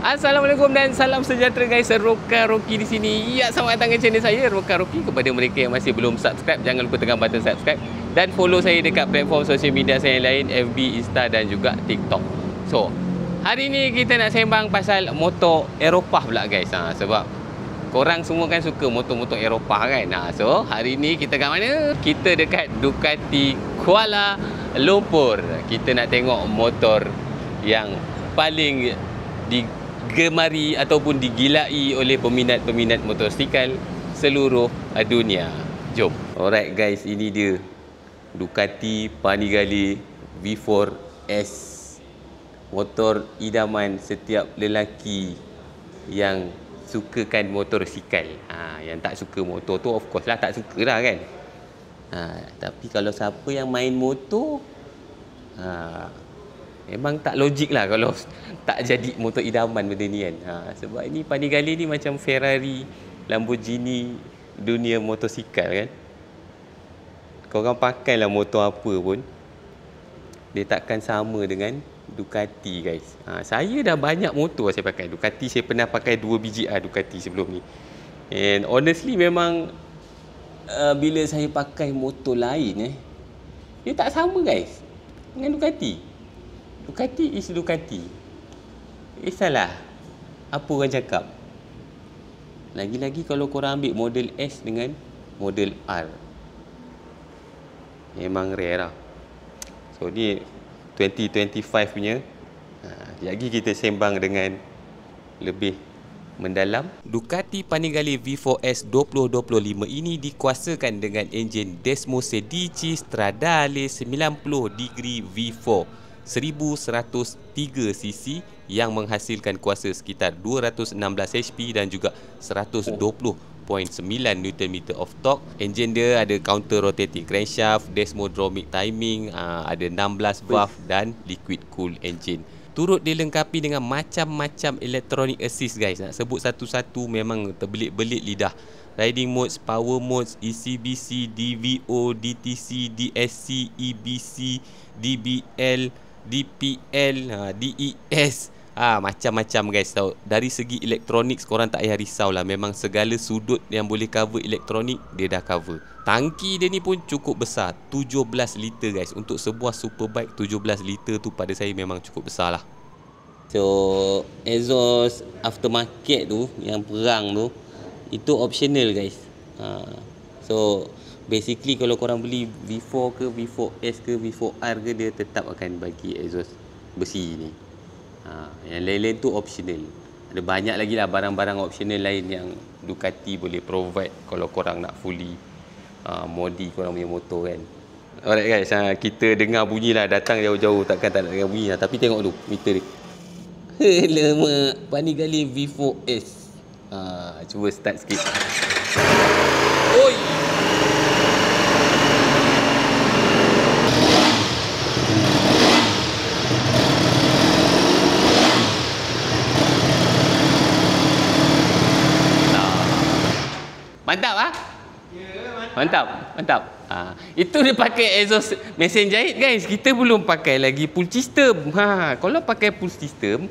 Assalamualaikum dan salam sejahtera guys. Roka Rocky di sini. Ya, selamat datang ke channel saya Roka Rocky. Kepada mereka yang masih belum subscribe, jangan lupa tekan button subscribe dan follow saya dekat platform sosial media saya yang lain, FB, Insta dan juga TikTok. So, hari ni kita nak sembang pasal motor Eropah pula guys. Sebab korang semua kan suka motor-motor Eropah kan. So, hari ni kita kat mana? Kita dekat Ducati Kuala Lumpur. Kita nak tengok motor yang paling digemari ataupun digilai oleh peminat-peminat motosikal seluruh dunia. Jom. Alright guys, ini dia Ducati Panigale V4S. Motor idaman setiap lelaki yang sukakan motosikal. Yang tak suka motor tu of course lah tak suka lah kan. Tapi kalau siapa yang main motor, memang tak logik lah kalau tak jadi motor idaman benda ni kan. Sebab ini Panigale ni macam Ferrari, Lamborghini dunia motosikal kan. Korang pakailah motor apa pun, dia takkan sama dengan Ducati guys. Saya dah banyak motor saya pakai Ducati. Saya pernah pakai 2 biji Ducati sebelum ni. And honestly memang bila saya pakai motor lain dia tak sama guys dengan Ducati. Ducati is Ducati. Salah apa orang cakap. Lagi-lagi kalau korang ambil model S dengan model R, memang rare lah. So ni 2025 punya. Lagi kita sembang dengan lebih mendalam. Ducati Panigale V4S 2025 ini dikuasakan dengan enjin Desmo Sedici Stradale 90 degree V4 1103cc yang menghasilkan kuasa sekitar 216 HP dan juga 120.9 Nm of torque. Enjin dia ada counter rotating crankshaft, desmodromic timing, ada 16 valve dan liquid cool engine. Turut dilengkapi dengan macam-macam electronic assist guys. Nak sebut satu-satu memang terbelit-belit lidah. Riding modes, power modes, ECBC, DVO, DTC, DSC, EBC, DBL, DPL, DES, macam-macam guys tau. Dari segi elektronik korang tak payah risau lah. Memang segala sudut yang boleh cover elektronik dia dah cover. Tangki dia ni pun cukup besar, 17 liter guys. Untuk sebuah superbike 17 liter tu pada saya memang cukup besar lah. So exhaust aftermarket tu yang perang tu itu optional guys. So basically kalau korang beli V4 ke V4S ke V4R ke, dia tetap akan bagi exhaust besi ni. Yang lain-lain tu optional. Ada banyak lagi lah barang-barang optional lain yang Ducati boleh provide kalau korang nak fully modi korang punya motor kan. Alright guys, kita dengar bunyi lah. Datang jauh-jauh takkan tak nak dengar bunyi lah. Tapi tengok tu meter dia. Lama Panigale V4S. Cuba start sikit. Oi. Mantap mantap. Itu dia pakai exhaust mesin jahit guys. Kita belum pakai lagi full system. Kalau pakai full system,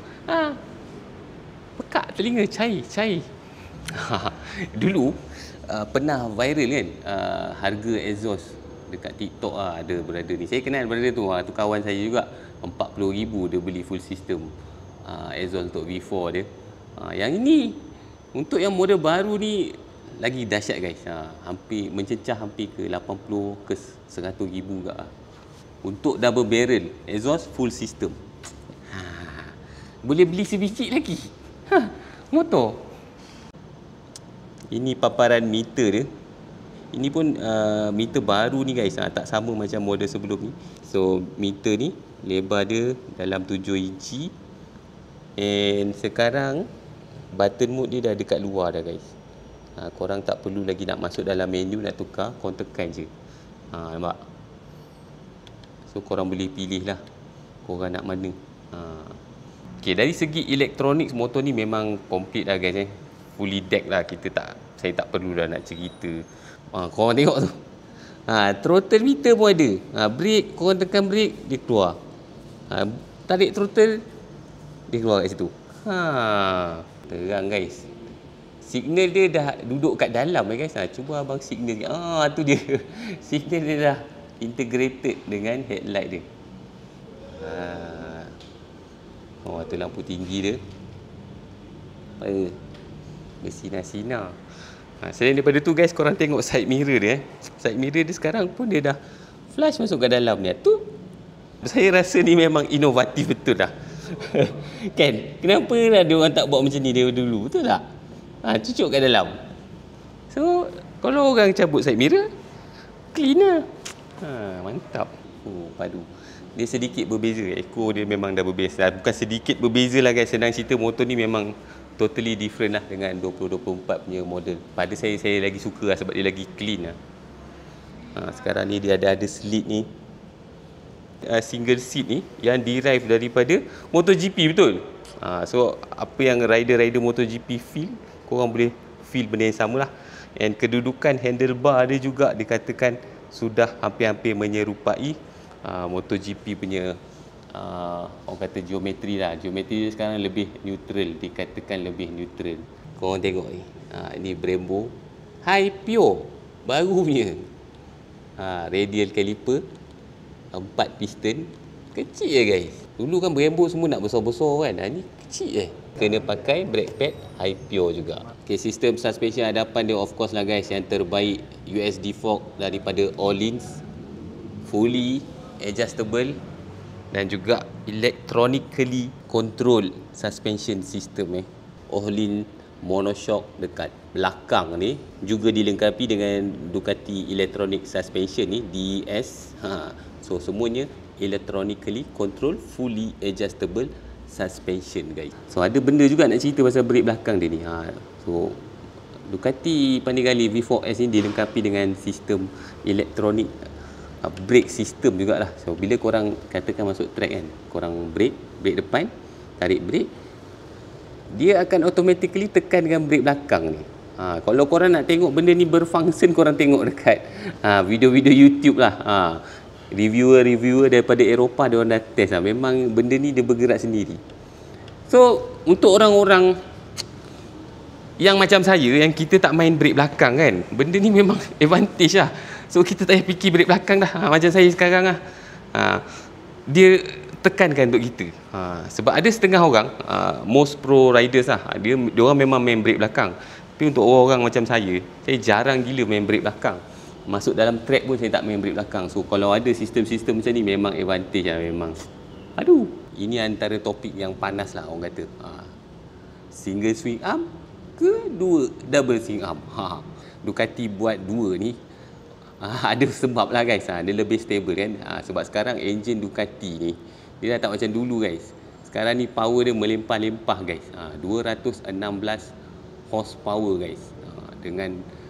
pekak telinga, cair. Dulu pernah viral kan, harga exhaust dekat TikTok ada brother ni. Saya kenal brother tu. Tu kawan saya juga. 40,000 dia beli full system exhaust untuk V4 dia. Yang ini untuk yang model baru ni lagi dahsyat guys. Hampir mencecah hampir ke 80 ke 100,000 juga. Untuk double barrel exhaust full system. Boleh beli sebiji lagi. Motor. Ini paparan meter dia. Ini pun meter baru ni guys. Tak sama macam model sebelum ni. So meter ni lebar dia dalam 7 inci. And sekarang button mode dia dah dekat luar dah guys. Korang tak perlu lagi nak masuk dalam menu nak tukar, korang tekan je. Nampak? So korang boleh pilih lah korang nak mana. Okay, dari segi elektronik motor ni memang komplit lah guys. Fully deck lah. Saya tak perlu dah nak cerita. Korang tengok tu. Throttle meter pun ada. Brake, korang tekan brake dia keluar. Tarik throttle dia keluar kat situ. Terang guys. Signal dia dah duduk kat dalam guys. Cuba abang signal. Tu dia. Signal dia dah integrated dengan headlight dia. Tu lampu tinggi dia. Bersinar-sinar. Selain daripada tu guys, korang tengok side mirror dia. Side mirror dia sekarang pun dia dah flash masuk kat dalam ni. Tu saya rasa ni memang inovatif betul dah. Kan? Kenapa lah dia orang tak buat macam ni dari dulu? Betul tak? Cucuk kat dalam. So, kalau orang cabut side mirror, clean lah. Mantap. Padu. Dia sedikit berbeza. Ekor dia memang dah berbeza. Bukan sedikit berbeza lah guys. Senang cerita, motor ni memang totally different lah dengan 2024 punya model. Pada saya lagi suka lah sebab dia lagi clean lah. Sekarang ni dia ada slit ni. Single seat ni yang derive daripada MotoGP, betul? So apa yang rider-rider MotoGP feel, korang boleh feel benda yang sama lah. And kedudukan handlebar dia juga dikatakan sudah hampir-hampir menyerupai MotoGP punya orang kata geometri lah. Geometri dia sekarang lebih neutral, dikatakan lebih neutral. Korang tengok ni, ini Brembo Hypio baru punya. Radial caliper, 4 piston. Kecil je guys. Dulu kan Brembo semua nak besar-besar kan. Ni kecil je. Kena pakai brake pad Hypio juga. Okay, sistem suspension hadapan dia of course lah guys, yang terbaik USD fork daripada Öhlins. Fully adjustable dan juga electronically control suspension system Öhlins monoshock dekat belakang ni juga dilengkapi dengan Ducati electronic suspension ni, DES. So semuanya electronically control, fully adjustable suspension guys. So ada benda juga nak cerita pasal brake belakang dia ni. So Ducati Panigale V4S ni dilengkapi dengan sistem elektronik brake system jugalah. So bila korang katakan masuk track kan, korang brake depan, tarik brake, dia akan automatically tekan dengan brake belakang ni. Kalau korang nak tengok benda ni berfungsi, korang tengok dekat video-video YouTube lah. Reviewer daripada Eropah dia orang dah test lah. Memang benda ni dia bergerak sendiri. So untuk orang-orang yang macam saya, yang kita tak main brake belakang kan, benda ni memang advantage lah. So kita tak payah fikir brake belakang dah. Macam saya sekarang lah, dia tekankan untuk kita. Sebab ada setengah orang, most pro riders lah, dia orang memang main brake belakang. Tapi untuk orang macam saya jarang gila main brake belakang. Masuk dalam track pun saya tak main brake belakang. So kalau ada sistem-sistem macam ni memang advantage lah memang. Ini antara topik yang panas lah orang kata. Single swing arm ke double swing arm. Ducati buat dua ni ada sebab lah guys. Dia lebih stable kan. Sebab sekarang enjin Ducati ni dia dah tak macam dulu guys. Sekarang ni power dia melimpah-limpah guys. 216 horsepower guys. Dengan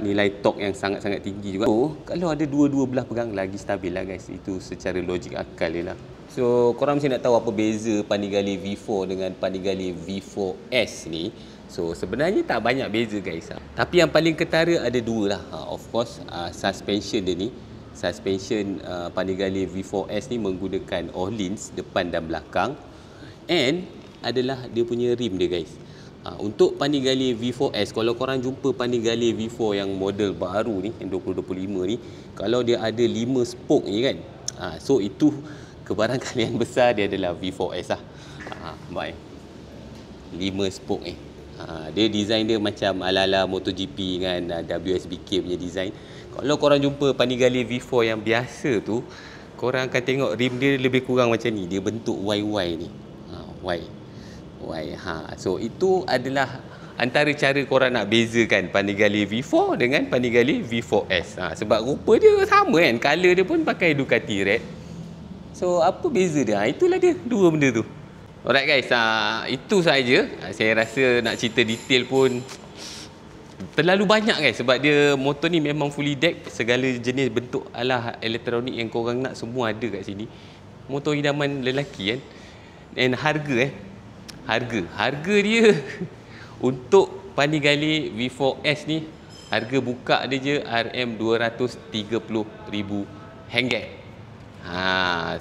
nilai torque yang sangat-sangat tinggi juga. So, kalau ada dua-dua belah pegang lagi stabil lah guys. Itu secara logik akal dia lah. So, korang mesti nak tahu apa beza Panigale V4 dengan Panigale V4S ni. So, sebenarnya tak banyak beza guys. Tapi yang paling ketara ada dua lah. Of course, suspension dia ni. Suspension Panigale V4S ni menggunakan Öhlins depan dan belakang. And adalah dia punya rim dia guys. Untuk Panigale V4S, kalau korang jumpa Panigale V4 yang model baru ni, yang 2025 ni, kalau dia ada 5 spoke ni kan, so itu kebarangkalian besar dia adalah V4S lah. Nampak 5 spoke dia design dia macam ala-ala MotoGP dengan WSBK punya design. Kalau korang jumpa Panigale V4 yang biasa tu, korang akan tengok rim dia lebih kurang macam ni. Dia bentuk YY ni. Y. So itu adalah antara cara korang nak bezakan Panigale V4 dengan Panigale V4S. Sebab rupa dia sama kan, color dia pun pakai Ducati red. So apa beza dia? Itulah dia, dua benda tu. Alright guys, itu saja. Saya rasa nak cerita detail pun terlalu banyak guys, sebab dia motor ni memang fully deck. Segala jenis bentuk alah elektronik yang korang nak semua ada kat sini. Motor idaman lelaki kan. Dan harga dia untuk Panigale V4S ni, harga buka dia je RM230,000.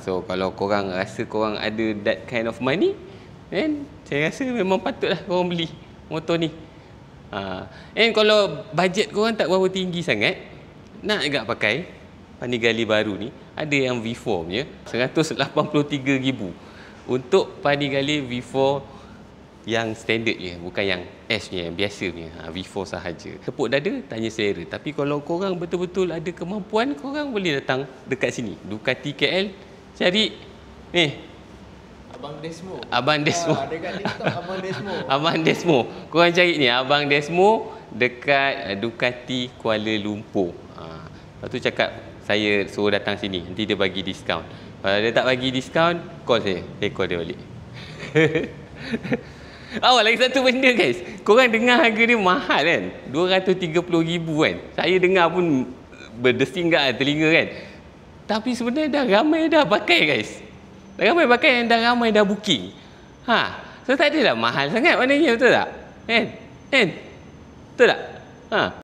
So kalau korang rasa korang ada that kind of money, And saya rasa memang patutlah korang beli motor ni. And kalau bajet korang tak berapa tinggi sangat, nak agak pakai Panigale baru ni, ada yang V4 punya 183,000 untuk Panigale V4 yang standard je, bukan yang S punya, yang biasa punya, V4 sahaja. Tepuk dada, tanya selera. Tapi kalau korang betul-betul ada kemampuan, korang boleh datang dekat sini, Ducati KL, cari ni Abang Desmo. Abang Desmo. Dekat TikTok Abang Desmo. Abang Desmo. Korang cari ni Abang Desmo dekat Ducati Kuala Lumpur. Lepas tu cakap saya suruh datang sini, nanti dia bagi diskaun. Kalau dia tak bagi diskaun, call saya call dia balik. Lagi satu benda guys, korang dengar harga dia mahal kan, 230,000 kan. Saya dengar pun berdesing kat telinga kan. Tapi sebenarnya dah ramai dah pakai guys. Dah ramai pakai dan dah ramai dah booking. So tak adalah mahal sangat maknanya, betul tak? Kan? Betul tak?